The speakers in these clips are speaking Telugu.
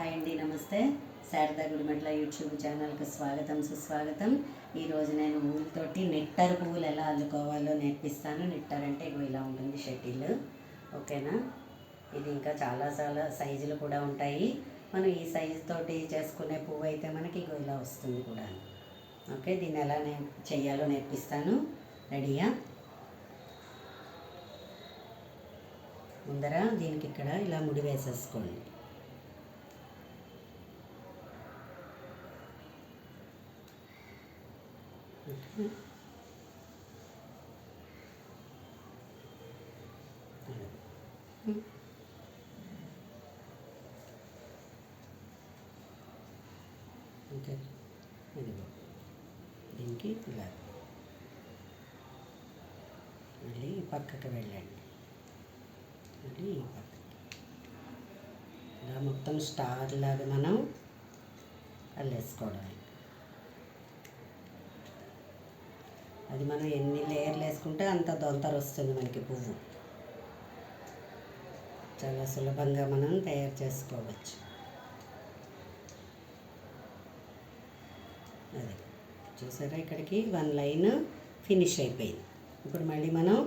హాయ్ అండి, నమస్తే. శారదా గుడిమెట్ల యూట్యూబ్ ఛానల్కి స్వాగతం, సుస్వాగతం. ఈరోజు నేను ఊళ్ళతోటి నిట్టర్ పువ్వులు ఎలా అల్లుకోవాలో నేర్పిస్తాను. నిట్టర్ అంటే ఇగో ఇలా ఉంటుంది షటిల్, ఓకేనా. ఇది ఇంకా చాలా సైజులు కూడా ఉంటాయి. మనం ఈ సైజు తోటి చేసుకునే పువ్వు అయితే మనకి ఇగో ఇలా వస్తుంది కూడా. ఓకే, దీన్ని ఎలా చెయ్యాలో నేర్పిస్తాను. రెడీయా? ముందర దీనికి ఇక్కడ ఇలా ముడి వేసేసుకోండి. ఓకే, ఇదిగో దీనికి ఇలా మళ్ళీ పక్కకి వెళ్ళండి. మళ్ళీ ఈ పక్కకి ఇలా మొత్తం స్టార్ లాగా మనం అల్లేసుకోవడమే. అది మనం ఎన్ని లేయర్లు వేసుకుంటే అంత దొంతర వస్తుంది మనకి పువ్వు. చాలా సులభంగా మనం తయారు చేసుకోవచ్చు. అది చూసారా, ఇక్కడికి 1 లైన్ ఫినిష్ అయిపోయింది. ఇప్పుడు మళ్ళీ మనం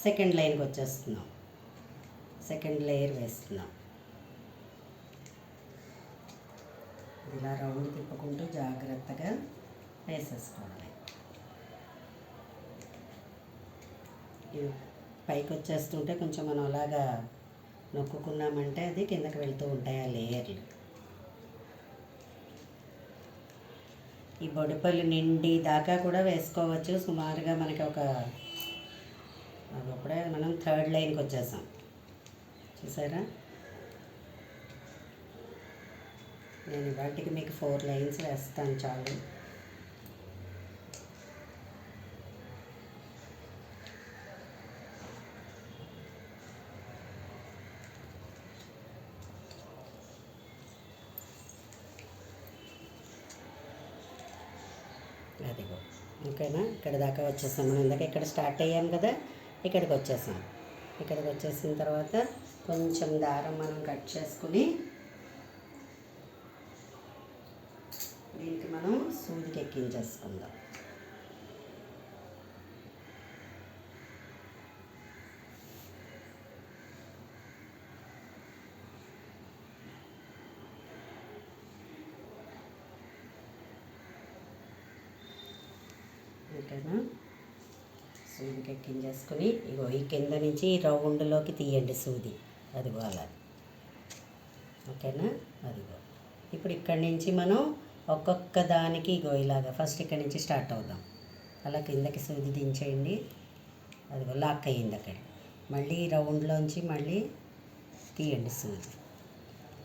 సెకండ్ లైన్కి వచ్చేస్తున్నాం. సెకండ్ లేయర్ వేస్తున్నాం. ఇలా రౌండ్ తిప్పుకుంటూ జాగ్రత్తగా వేసేసుకోవాలి. పైకి వచ్చేస్తుంటే కొంచెం మనం అలాగా నొక్కుకున్నామంటే అది కిందకి వెళ్తూ ఉంటాయి ఆ లేయర్లు. ఈ బొడిపల్లి నిండి దాకా కూడా వేసుకోవచ్చు. సుమారుగా మనకి అప్పుడే మనం 3rd లైన్కి వచ్చేసాం. చూసారా, నేను వాటికి మీకు 4 లైన్స్ వేస్తాను చాలు. అదిగో, ఓకేనా. ఇక్కడ దాకా వచ్చేసాం. మనం ఇందాక ఇక్కడ స్టార్ట్ అయ్యాం కదా, ఇక్కడికి వచ్చేసాం. ఇక్కడికి వచ్చేసిన తర్వాత కొంచెం దారం మనం కట్ చేసుకుని దీనికి మనం సూదికి ఎక్కించేసుకుందాం. ఓకేనా, సూదికి ఎక్కించేసుకుని ఇగో ఈ కింద నుంచి రౌండ్లోకి తీయండి సూది. అదిగో అలా, ఓకేనా. అదిగో ఇప్పుడు ఇక్కడి నుంచి మనం ఒక్కొక్క దానికి ఇగో ఇలాగా ఫస్ట్ ఇక్కడి నుంచి స్టార్ట్ అవుదాం. అలా కిందకి సూది దించేయండి. అదిగో లాక్ అయ్యింది అక్కడ. మళ్ళీ రౌండ్లోంచి మళ్ళీ తీయండి సూది.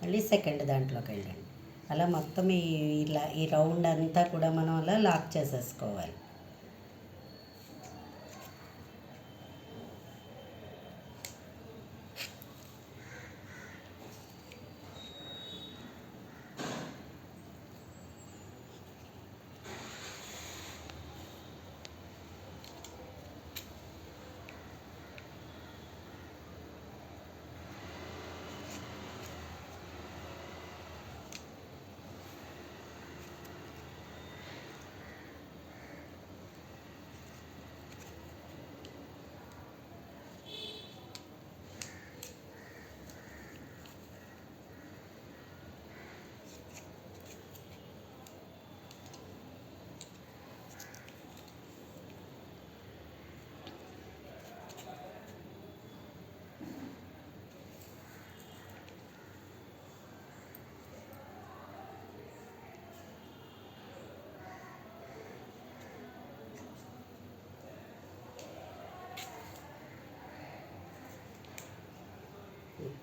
మళ్ళీ సెకండ్ దాంట్లోకి వెళ్ళండి. అలా మొత్తం ఈ రౌండ్ అంతా కూడా మనం అలా లాక్ చేసేసుకోవాలి.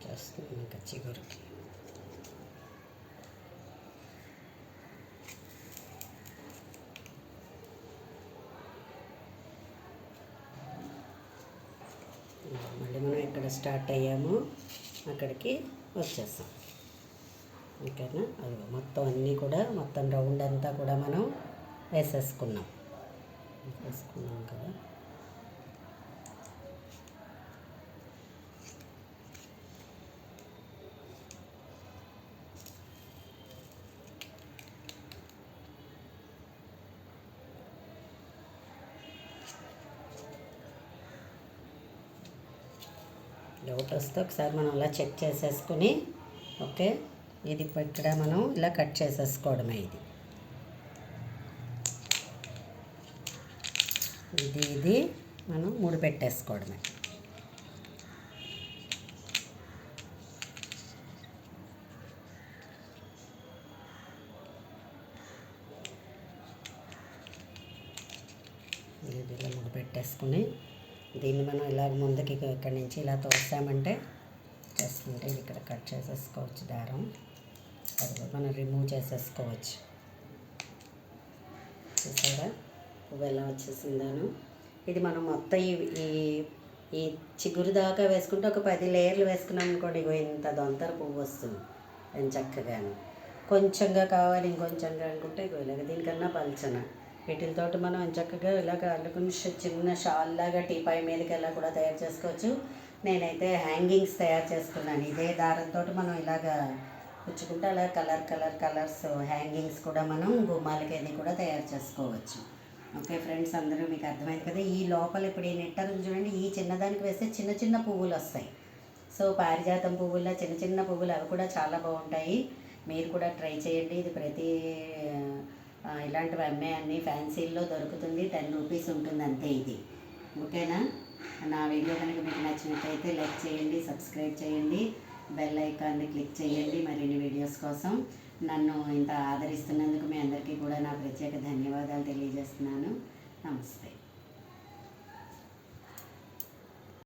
చేస్తున్నాం ఇంకా చిగురికి. మళ్ళీ మనం ఎక్కడ స్టార్ట్ అయ్యామో అక్కడికి వచ్చేస్తాం, ఓకేనా. అది మొత్తం అన్నీ కూడా మొత్తం రౌండ్ అంతా కూడా మనం వేసేసుకున్నాం కదా. డౌట్ వస్తే ఒకసారి మనం అలా చెక్ చేసేసుకుని ఓకే ఇది ఇక్కడ మనం ఇలా కట్ చేసేసుకోవడమే ఇది మనం ముడి పెట్టేసుకోవడమే. ఇలా ముడి పెట్టేసుకుని దీన్ని మనం ఇలా ముందుకి ఇక్కడి నుంచి ఇలా తోసామంటే చేస్తుంటే ఇది ఇక్కడ కట్ చేసేసుకోవచ్చు దారం. అది మనం రిమూవ్ చేసేసుకోవచ్చు. చూసారా పువ్వు ఎలా వచ్చేసిందాను. ఇది మనం మొత్తం ఈ చిగురు దాకా వేసుకుంటే ఒక 10 లేయర్లు వేసుకున్నాం అనుకోండి, ఇగో ఇంత దొంతర పువ్వు వస్తుంది నేను చక్కగాను. కొంచెంగా కావాలి ఇంకొంచెంగా అనుకుంటే ఇగో ఇలాగ దీనికన్నా పల్చన వీటితోటి మనం చక్కగా ఇలాగ అల్లుకుని చిన్న షాల్ లాగా టీపాయ్ మీదకి ఎలా కూడా తయారు చేసుకోవచ్చు. నేనైతే హ్యాంగింగ్స్ తయారు చేసుకున్నాను. ఇదే దారంతో మనం ఇలాగ పుచ్చుకుంటే అలా కలర్స్ హ్యాంగింగ్స్ కూడా మనం గుమ్మాలకి అది కూడా తయారు చేసుకోవచ్చు. ఓకే ఫ్రెండ్స్, అందరూ మీకు అర్థమైంది కదా. ఈ లోపల ఇప్పుడు ఈ నెట్టర్ చూడండి, ఈ చిన్నదానికి వేస్తే చిన్న చిన్న పువ్వులు వస్తాయి. సో పారిజాతం పువ్వుల్లో చిన్న చిన్న పువ్వులు అవి కూడా చాలా బాగుంటాయి. మీరు కూడా ట్రై చేయండి. ఇది ప్రతి ఇలాంటివి అమ్మే అన్ని ఫ్యాన్సీల్లో దొరుకుతుంది. 10 రూపీస్ ఉంటుంది అంతే ఇది. ఓకేనా? నా వీడియో కనుక మీకు నచ్చినట్లయితే లైక్ చేయండి, సబ్స్క్రైబ్ చేయండి, బెల్ ఐకాన్ని క్లిక్ చేయండి మరిన్ని వీడియోస్ కోసం. నన్ను ఇంత ఆదరిస్తున్నందుకు మీ అందరికీ కూడా నా ప్రత్యేక ధన్యవాదాలు తెలియజేస్తున్నాను. నమస్తే.